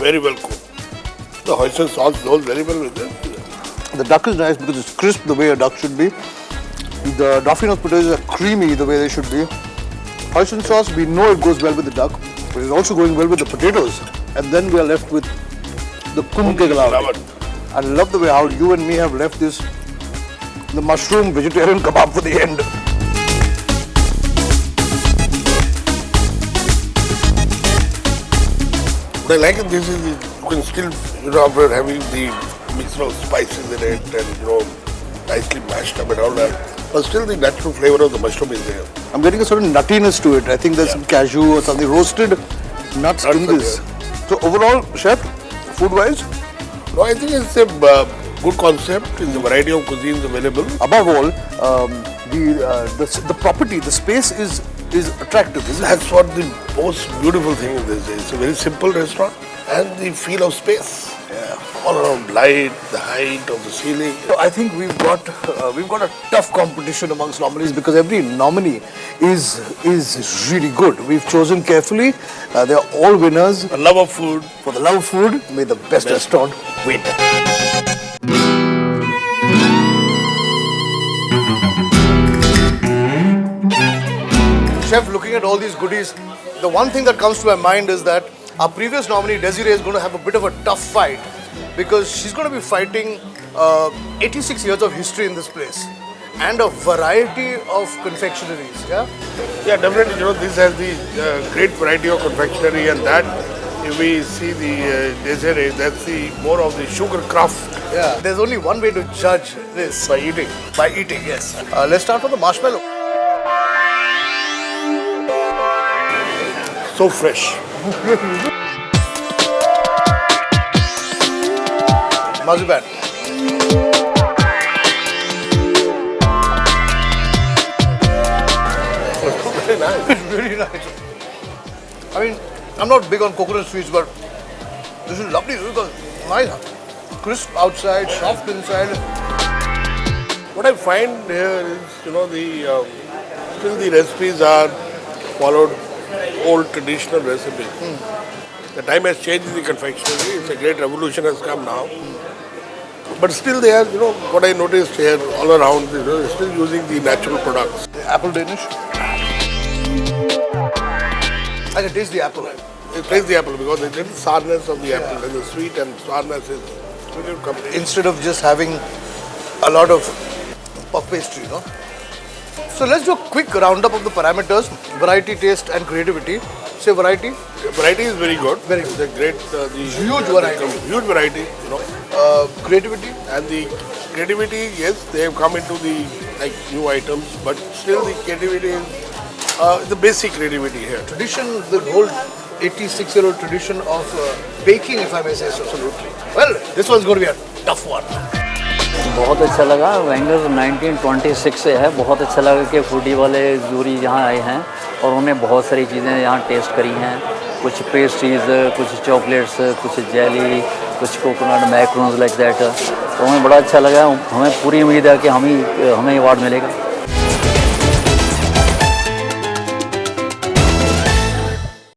very well cooked. The hoisin sauce goes very well with it. The duck is nice because it's crisp the way a duck should be. The Dauphinoise potatoes are creamy the way they should be. Hoisin sauce, we know it goes well with the duck, but it's also going well with the potatoes. And then we are left with the kumke galawati. I love the way how you and me have left the mushroom vegetarian kebab for the end. What I like in this is you can still, after having the mixture of spices in it and, nicely mashed up and all that, but still the natural flavor of the mushroom is there. I'm getting a certain nuttiness to it. I think there's some cashew or something, roasted nuts in this. So overall, chef, food-wise? No, I think it's a good concept. It's a variety of cuisines available. Above all, the property, the space is attractive, isn't it? That's what the most beautiful thing in this is. It's a very simple restaurant and the feel of space. All around light, the height of the ceiling. So I think we've got a tough competition amongst nominees because every nominee is really good. We've chosen carefully. They are all winners. The love of food. For the love of food, may the best restaurant win. Chef, looking at all these goodies, the one thing that comes to my mind is that our previous nominee, Desiree, is going to have a bit of a tough fight because she's going to be fighting 86 years of history in this place and a variety of confectionaries, yeah? Yeah, definitely, this has the great variety of confectionery and that, if we see the Desiree, that's the more of the sugar craft. Yeah, there's only one way to judge this. By eating. By eating, yes. Let's start with the marshmallow. So fresh. Marzipan. Very nice. It's really nice. I mean, I'm not big on coconut sweets, but this is lovely because nice, crisp outside, soft inside. What I find here is, still the recipes are followed old traditional recipes. The time has changed in the confectionery. It's a great revolution has come now. But still they are, what I noticed here all around, still using the natural products. The apple Danish. I can taste the apple. It tastes the apple because the little sourness of the apple and the sweet and sourness is really combination. Instead of just having a lot of puff pastry, So let's do a quick roundup of the parameters: variety, taste, and creativity. Say variety. Variety is very good. Very good. It's a great, Huge variety. Huge variety, Creativity. And the creativity, yes, they have come into the new items, but still the creativity is the basic creativity here. Tradition, the whole 86-year-old tradition of baking, if I may say so. Absolutely. Well, this one's going to be a tough one. बहुत अच्छा लगा। Wenger 1926 से है। बहुत अच्छा लगा कि foodie वाले जूरी यहाँ आए हैं और उन्होंने बहुत सारी चीज़ें यहाँ टेस्ट करी हैं। कुछ पेस्ट्रीज, कुछ चॉकलेट्स, कुछ जेली, कुछ कोकोनट मैक्रोन्स लाइक दैट। तो हमें बड़ा अच्छा लगा। हमें पूरी उम्मीद है कि हमें अवार्ड मिलेगा।